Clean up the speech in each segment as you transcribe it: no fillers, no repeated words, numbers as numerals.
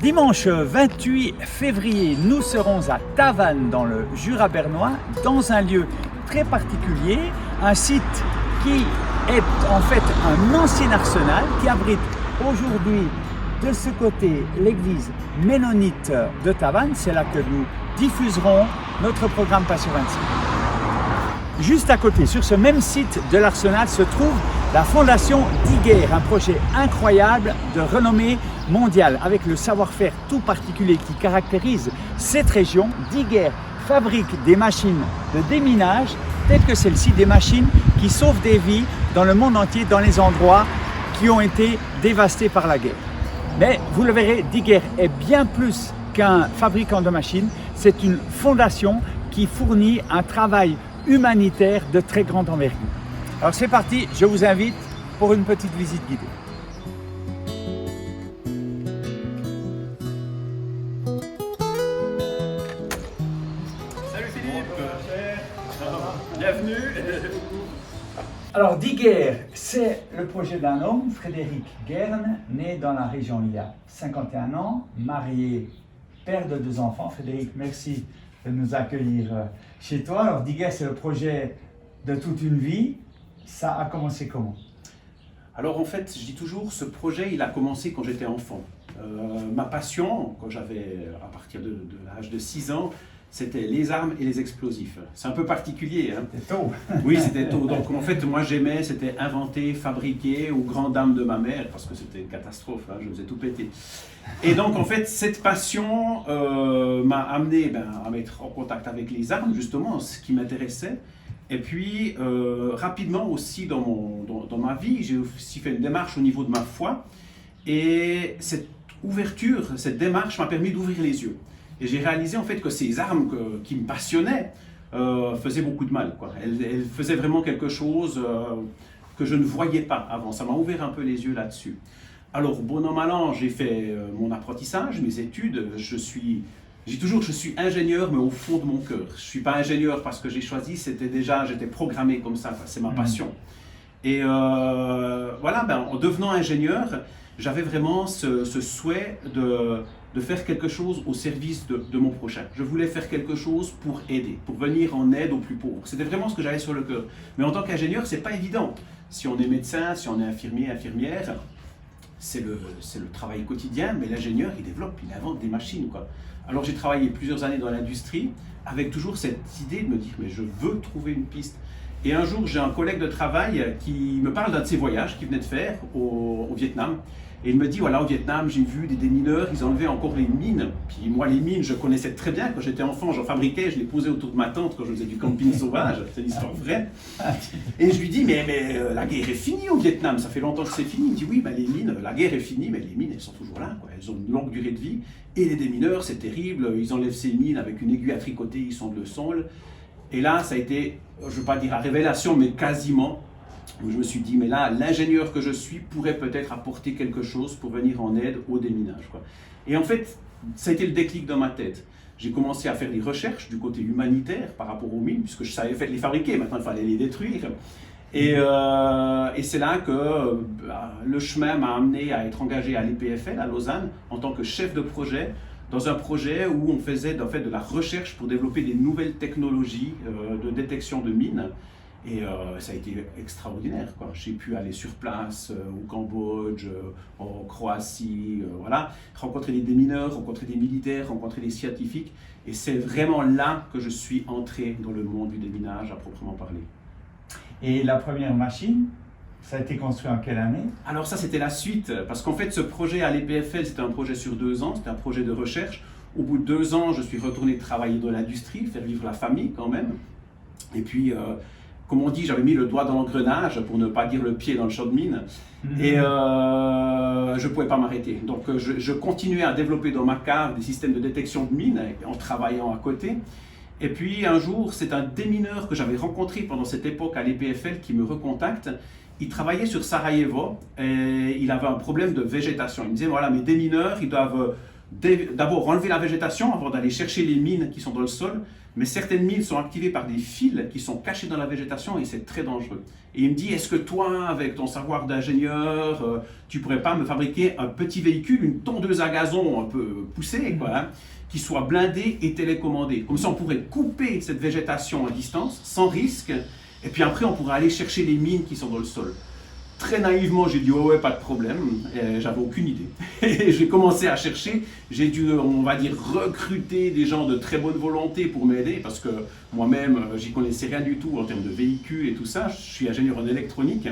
Dimanche 28 février, nous serons à Tavannes dans le Jura bernois, dans un lieu très particulier, un site qui est en fait un ancien arsenal qui abrite aujourd'hui de ce côté l'église ménonite de Tavannes. C'est là que nous diffuserons notre programme Passion 26. Juste à côté, sur ce même site de l'Arsenal, se trouve la fondation d'Iguer, un projet incroyable de renommée mondiale, avec le savoir-faire tout particulier qui caractérise cette région. d'Iguer fabrique des machines de déminage, telles que celle-ci, des machines qui sauvent des vies dans le monde entier, dans les endroits qui ont été dévastés par la guerre. Mais vous le verrez, d'Iguer est bien plus qu'un fabricant de machines, c'est une fondation qui fournit un travail humanitaire de très grande envergure. Alors c'est parti, je vous invite pour une petite visite guidée. Salut Philippe. Bienvenue. Alors d'Iguer, c'est le projet d'un homme, Frédéric Guerne, né dans la région il y a 51 ans, marié, père de 2 enfants. Frédéric, merci de nous accueillir chez toi. Alors d'Iguer, c'est le projet de toute une vie. Ça a commencé comment? Alors en fait, je dis toujours, ce projet, il a commencé quand j'étais enfant. Ma passion, quand j'avais à partir de l'âge de 6 ans, c'était les armes et les explosifs. C'est un peu particulier. Hein. C'était tôt. Oui, c'était tôt. Donc en fait, moi j'aimais, c'était inventer, fabriquer aux grandes dames de ma mère, parce que c'était une catastrophe, hein, je faisais tout péter. Et donc en fait, cette passion m'a amené à mettre en contact avec les armes, justement, ce qui m'intéressait. Et puis, rapidement aussi dans ma vie, j'ai aussi fait une démarche au niveau de ma foi. Et cette ouverture, cette démarche m'a permis d'ouvrir les yeux. Et j'ai réalisé en fait que ces armes qui me passionnaient faisaient beaucoup de mal, quoi. Elles faisaient vraiment quelque chose que je ne voyais pas avant. Ça m'a ouvert un peu les yeux là-dessus. Alors, bon an, mal an, j'ai fait mon apprentissage, mes études. Je dis toujours que je suis ingénieur, mais au fond de mon cœur. Je ne suis pas ingénieur parce que j'ai choisi, j'étais programmé comme ça, c'est ma passion. Et voilà, en devenant ingénieur, j'avais vraiment ce souhait de faire quelque chose au service de mon prochain. Je voulais faire quelque chose pour aider, pour venir en aide aux plus pauvres. C'était vraiment ce que j'avais sur le cœur. Mais en tant qu'ingénieur, ce n'est pas évident. Si on est médecin, si on est infirmier, infirmière, c'est le travail quotidien, mais l'ingénieur, il développe, il invente des machines, quoi. Alors j'ai travaillé plusieurs années dans l'industrie avec toujours cette idée de me dire mais je veux trouver une piste. Et un jour j'ai un collègue de travail qui me parle d'un de ses voyages qu'il venait de faire au Vietnam. Et il me dit voilà, au Vietnam j'ai vu des démineurs, ils enlevaient encore les mines. Puis moi les mines je connaissais très bien, quand j'étais enfant j'en fabriquais, je les posais autour de ma tente quand je faisais du camping sauvage, c'est une histoire vraie. Et je lui dis mais la guerre est finie au Vietnam, ça fait longtemps que c'est fini. Il me dit oui, les mines, la guerre est finie, mais les mines elles sont toujours là, quoi. Elles ont une longue durée de vie. Et les démineurs c'est terrible, ils enlèvent ces mines avec une aiguille à tricoter, ils sondent le sol. Et là ça a été, je ne veux pas dire la révélation, mais quasiment. Je me suis dit, mais là, l'ingénieur que je suis pourrait peut-être apporter quelque chose pour venir en aide au déminage, quoi. Et en fait, ça a été le déclic dans ma tête. J'ai commencé à faire des recherches du côté humanitaire par rapport aux mines, puisque je savais les fabriquer, maintenant il fallait les détruire. Et c'est là que le chemin m'a amené à être engagé à l'EPFL, à Lausanne, en tant que chef de projet, dans un projet où on faisait en fait de la recherche pour développer des nouvelles technologies de détection de mines. Et ça a été extraordinaire, quoi. J'ai pu aller sur place au Cambodge, en Croatie, voilà, rencontrer des démineurs, rencontrer des militaires, rencontrer des scientifiques. Et c'est vraiment là que je suis entré dans le monde du déminage à proprement parler. Et la première machine, ça a été construit en quelle année? Alors ça c'était la suite, parce qu'en fait ce projet à l'EPFL c'était un projet sur 2 ans, c'était un projet de recherche. Au bout de 2 ans je suis retourné travailler dans l'industrie, faire vivre la famille quand même. Et puis comme on dit, j'avais mis le doigt dans l'engrenage, pour ne pas dire le pied dans le champ de mine, et je ne pouvais pas m'arrêter. Donc je continuais à développer dans ma cave des systèmes de détection de mines, en travaillant à côté. Et puis un jour, c'est un démineur que j'avais rencontré pendant cette époque à l'EPFL qui me recontacte. Il travaillait sur Sarajevo et il avait un problème de végétation. Il me disait, voilà, mes démineurs, ils doivent d'abord enlever la végétation avant d'aller chercher les mines qui sont dans le sol. Mais certaines mines sont activées par des fils qui sont cachés dans la végétation et c'est très dangereux. Et il me dit, est-ce que toi, avec ton savoir d'ingénieur, tu pourrais pas me fabriquer un petit véhicule, une tondeuse à gazon un peu poussée, quoi, hein, qui soit blindée et télécommandée. Comme ça, on pourrait couper cette végétation à distance, sans risque, et puis après, on pourrait aller chercher les mines qui sont dans le sol. Très naïvement, j'ai dit, ouais, pas de problème, j'avais aucune idée. Et j'ai commencé à chercher, j'ai dû, on va dire, recruter des gens de très bonne volonté pour m'aider, parce que moi-même, j'y connaissais rien du tout en termes de véhicules et tout ça, je suis ingénieur en électronique.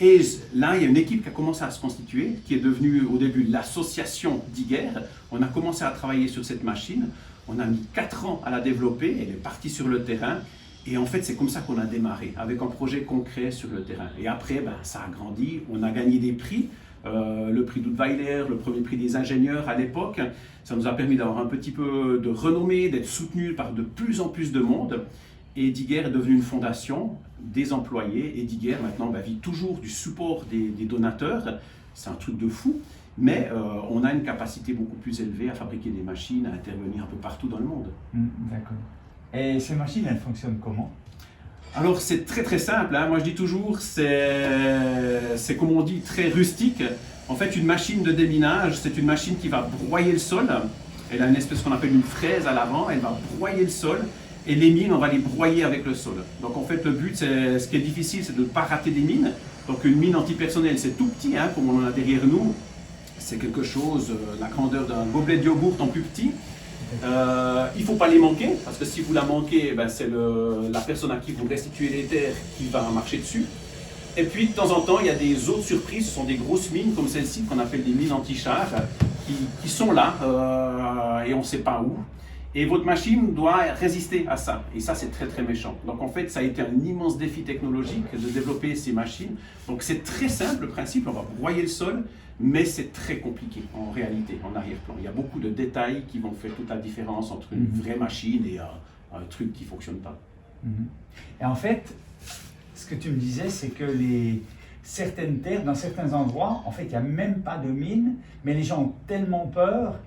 Et là, il y a une équipe qui a commencé à se constituer, qui est devenue au début l'association d'Iger. On a commencé à travailler sur cette machine, on a mis 4 ans à la développer, elle est partie sur le terrain. Et en fait, c'est comme ça qu'on a démarré, avec un projet concret sur le terrain. Et après, ça a grandi, on a gagné des prix, le prix Duttweiler, le premier prix des ingénieurs à l'époque. Ça nous a permis d'avoir un petit peu de renommée, d'être soutenus par de plus en plus de monde. Et Diger est devenu une fondation, des employés, et Diger maintenant vit toujours du support des donateurs. C'est un truc de fou, mais on a une capacité beaucoup plus élevée à fabriquer des machines, à intervenir un peu partout dans le monde. D'accord. Et ces machines, elles fonctionnent comment? Alors c'est très très simple, hein. Moi je dis toujours, c'est comme on dit, très rustique. En fait, une machine de déminage, c'est une machine qui va broyer le sol. Elle a une espèce qu'on appelle une fraise à l'avant, elle va broyer le sol. Et les mines, on va les broyer avec le sol. Donc en fait, le but, ce qui est difficile, c'est de ne pas rater des mines. Donc une mine antipersonnelle, c'est tout petit, hein, comme on en a derrière nous. C'est quelque chose, la grandeur d'un gobelet de yogourt en plus petit. Il ne faut pas les manquer, parce que si vous la manquez, c'est la personne à qui vous restituez les terres qui va marcher dessus. Et puis de temps en temps, il y a des autres surprises, ce sont des grosses mines comme celle-ci, qu'on appelle des mines anti-char, qui sont là, et on ne sait pas où. Et votre machine doit résister à ça. Et ça, c'est très très méchant. Donc en fait, ça a été un immense défi technologique de développer ces machines. Donc c'est très simple le principe, on va broyer le sol, mais c'est très compliqué en réalité, en arrière-plan. Il y a beaucoup de détails qui vont faire toute la différence entre une vraie machine et un truc qui ne fonctionne pas. Et en fait, ce que tu me disais, c'est que certaines terres, dans certains endroits, en fait, il n'y a même pas de mine, mais les gens ont tellement peur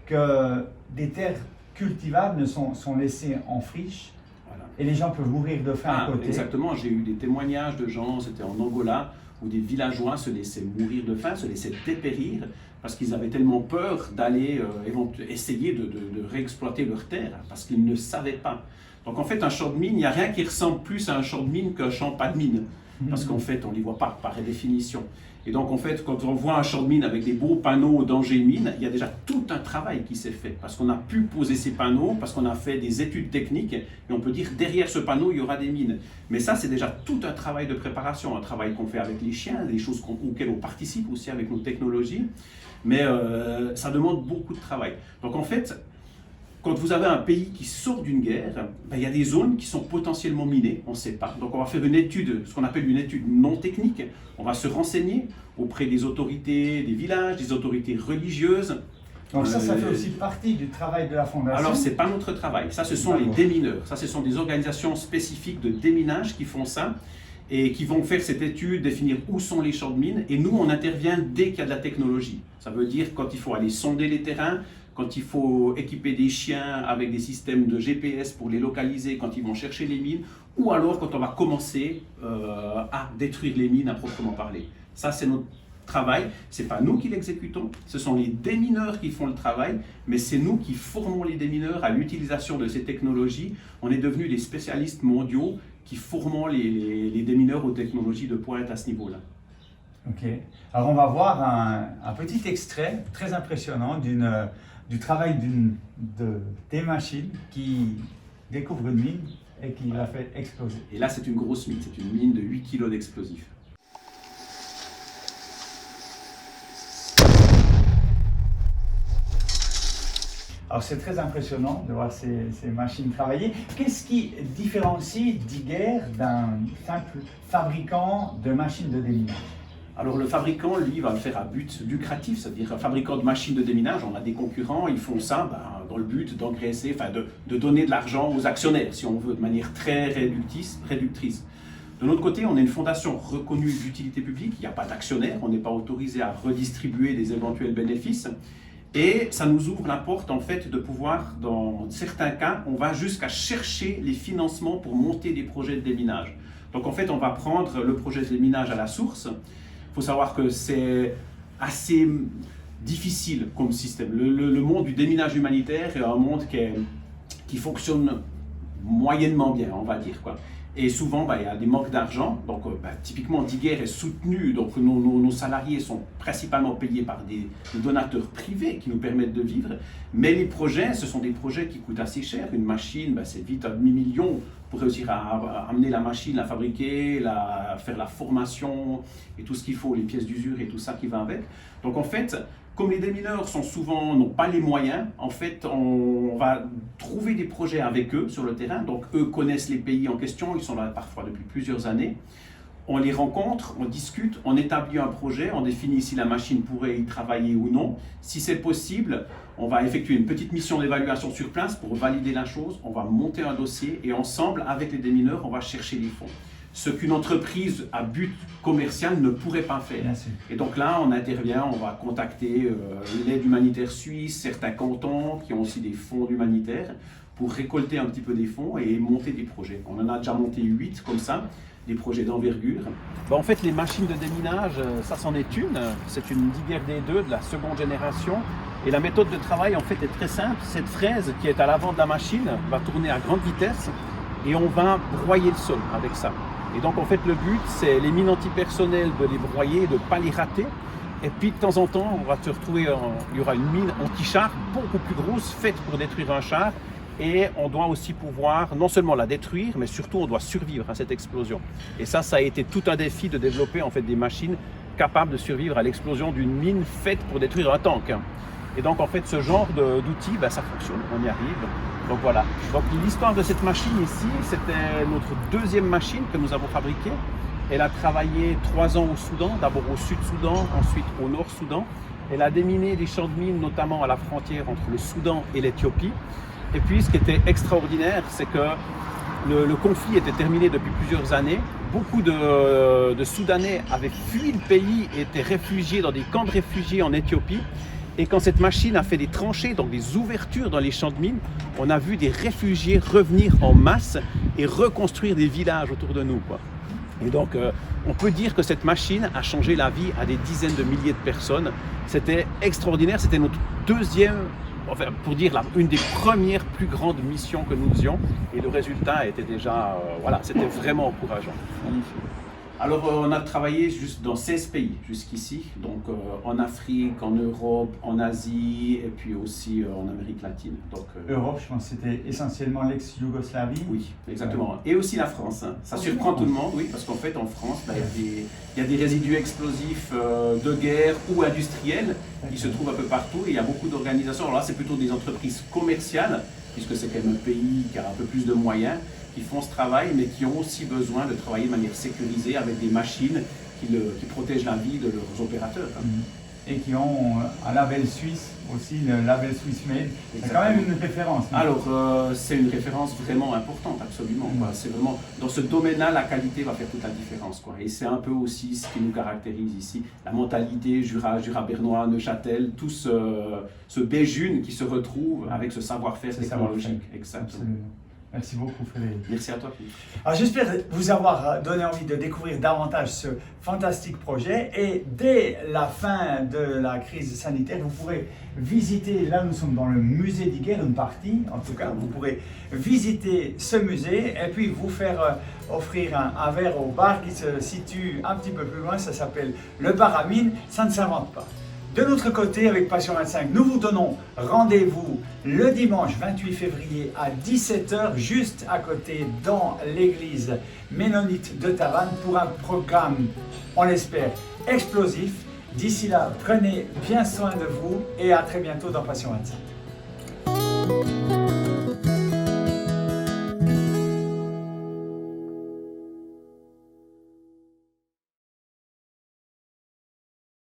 que des terres cultivables sont laissées en friche, voilà. Et les gens peuvent mourir de faim à côté. Exactement, j'ai eu des témoignages de gens, c'était en Angola, où des villageois se laissaient mourir de faim, se laissaient dépérir, parce qu'ils avaient tellement peur d'aller essayer de réexploiter leurs terres, parce qu'ils ne savaient pas. Donc en fait, un champ de mine, il n'y a rien qui ressemble plus à un champ de mine qu'un champ pas de mine, parce qu'en fait, on ne les voit pas par définition. Et donc en fait, quand on voit un champ de mine avec des beaux panneaux danger mine, il y a déjà tout un travail qui s'est fait, parce qu'on a pu poser ces panneaux, parce qu'on a fait des études techniques, et on peut dire derrière ce panneau, il y aura des mines. Mais ça, c'est déjà tout un travail de préparation, un travail qu'on fait avec les chiens, des choses auxquelles on participe aussi avec nos technologies, mais ça demande beaucoup de travail. Donc en fait, quand vous avez un pays qui sort d'une guerre, il y a des zones qui sont potentiellement minées, on ne sait pas. Donc on va faire une étude, ce qu'on appelle une étude non technique. On va se renseigner auprès des autorités des villages, des autorités religieuses. Donc ça fait aussi partie du travail de la Fondation? Alors ce n'est pas notre travail, ça ce sont les démineurs. Ça ce sont des organisations spécifiques de déminage qui font ça et qui vont faire cette étude, définir où sont les champs de mines. Et nous, on intervient dès qu'il y a de la technologie. Ça veut dire quand il faut aller sonder les terrains, quand il faut équiper des chiens avec des systèmes de GPS pour les localiser quand ils vont chercher les mines, ou alors quand on va commencer à détruire les mines à proprement parler. Ça, c'est notre travail. Ce n'est pas nous qui l'exécutons, ce sont les démineurs qui font le travail, mais c'est nous qui formons les démineurs à l'utilisation de ces technologies. On est devenus des spécialistes mondiaux qui formons les démineurs aux technologies de pointe à ce niveau-là. Ok. Alors on va voir un petit extrait très impressionnant du travail des machines qui découvre une mine et qui la fait exploser. Et là, c'est une grosse mine, c'est une mine de 8 kg d'explosifs. Alors c'est très impressionnant de voir ces machines travailler. Qu'est-ce qui différencie Diger d'un simple fabricant de machines de déminage? Alors le fabricant, lui, va le faire à but lucratif, c'est-à-dire un fabricant de machines de déminage, on a des concurrents, ils font ça dans le but d'engraisser, de donner de l'argent aux actionnaires, si on veut, de manière très réductrice. De l'autre côté, on est une fondation reconnue d'utilité publique, il n'y a pas d'actionnaire, on n'est pas autorisé à redistribuer des éventuels bénéfices. Et ça nous ouvre la porte en fait de pouvoir, dans certains cas, on va jusqu'à chercher les financements pour monter des projets de déminage. Donc en fait, on va prendre le projet de déminage à la source. Il faut savoir que c'est assez difficile comme système. Le monde du déminage humanitaire est un monde qui fonctionne moyennement bien, on va dire, quoi. Et souvent, il y a des manques d'argent. Donc, typiquement, Diguer est soutenu. Donc, nos salariés sont principalement payés par des donateurs privés qui nous permettent de vivre. Mais les projets, ce sont des projets qui coûtent assez cher. Une machine, c'est vite un demi-million pour réussir à amener la machine, la fabriquer, faire la formation et tout ce qu'il faut, les pièces d'usure et tout ça qui va avec. Donc, en fait, comme les démineurs n'ont pas les moyens, en fait, on va trouver des projets avec eux sur le terrain. Donc, eux connaissent les pays en question, ils sont là parfois depuis plusieurs années. On les rencontre, on discute, on établit un projet, on définit si la machine pourrait y travailler ou non. Si c'est possible, on va effectuer une petite mission d'évaluation sur place pour valider la chose. On va monter un dossier et ensemble, avec les démineurs, on va chercher les fonds. Ce qu'une entreprise à but commercial ne pourrait pas faire. Et donc là, on intervient, on va contacter l'aide humanitaire suisse, certains cantons qui ont aussi des fonds humanitaires pour récolter un petit peu des fonds et monter des projets. On en a déjà monté 8 comme ça, des projets d'envergure. En fait, les machines de déminage, ça c'en est une. C'est une Diguer D2 de la seconde génération. Et la méthode de travail, en fait, est très simple. Cette fraise qui est à l'avant de la machine va tourner à grande vitesse et on va broyer le sol avec ça. Et donc en fait le but c'est les mines antipersonnelles de les broyer, de ne pas les rater. Et puis de temps en temps on va se retrouver, il y aura une mine anti-char beaucoup plus grosse faite pour détruire un char. Et on doit aussi pouvoir non seulement la détruire, mais surtout on doit survivre à cette explosion. Et ça a été tout un défi de développer en fait des machines capables de survivre à l'explosion d'une mine faite pour détruire un tank. Et donc en fait ce genre d'outils, ça fonctionne, on y arrive. Donc voilà. Donc l'histoire de cette machine ici, c'était notre deuxième machine que nous avons fabriquée. Elle a travaillé 3 ans au Soudan, d'abord au Sud-Soudan, ensuite au Nord-Soudan. Elle a déminé des champs de mines, notamment à la frontière entre le Soudan et l'Éthiopie. Et puis ce qui était extraordinaire, c'est que le conflit était terminé depuis plusieurs années. Beaucoup de Soudanais avaient fui le pays et étaient réfugiés dans des camps de réfugiés en Éthiopie. Et quand cette machine a fait des tranchées, donc des ouvertures dans les champs de mines, on a vu des réfugiés revenir en masse et reconstruire des villages autour de nous, quoi. Et donc, on peut dire que cette machine a changé la vie à des dizaines de milliers de personnes. C'était extraordinaire, c'était notre deuxième, enfin, pour dire une des premières plus grandes missions que nous faisions. Et le résultat était déjà, voilà, c'était vraiment encourageant. Magnifique. Alors, on a travaillé juste dans 16 pays jusqu'ici, donc en Afrique, en Europe, en Asie et puis aussi en Amérique latine. Donc, Europe, je pense que c'était essentiellement l'ex-Yougoslavie. Oui, exactement. Et aussi la France. Hein. Ça surprend tout le monde, oui, parce qu'en fait, en France, il y a des résidus explosifs de guerre ou industriels qui se trouvent un peu partout et il y a beaucoup d'organisations. Alors là, c'est plutôt des entreprises commerciales, puisque c'est quand même un pays qui a un peu plus de moyens, qui font ce travail, mais qui ont aussi besoin de travailler de manière sécurisée avec des machines qui protègent la vie de leurs opérateurs. Et qui ont un label suisse, aussi le label Swiss Made. C'est quand même une référence. Alors, c'est une référence vraiment importante, absolument. C'est vraiment, dans ce domaine-là, la qualité va faire toute la différence, quoi. Et c'est un peu aussi ce qui nous caractérise ici. La mentalité Jura bernois, Neuchâtel, tout ce Béjune qui se retrouve avec ce savoir-faire technologique. Exactement. Absolument. Merci beaucoup Frédéric. Merci à toi. Alors j'espère vous avoir donné envie de découvrir davantage ce fantastique projet et dès la fin de la crise sanitaire, vous pourrez visiter, là nous sommes dans le musée Diguer, une partie en tout cas, vous pourrez visiter ce musée et puis vous faire offrir un verre au bar qui se situe un petit peu plus loin, ça s'appelle le bar à mine, ça ne s'invente pas. De notre côté, avec Passion 25, nous vous donnons rendez-vous le dimanche 28 février à 17 h, juste à côté dans l'église ménonite de Tavannes, pour un programme, on l'espère, explosif. D'ici là, prenez bien soin de vous et à très bientôt dans Passion 25.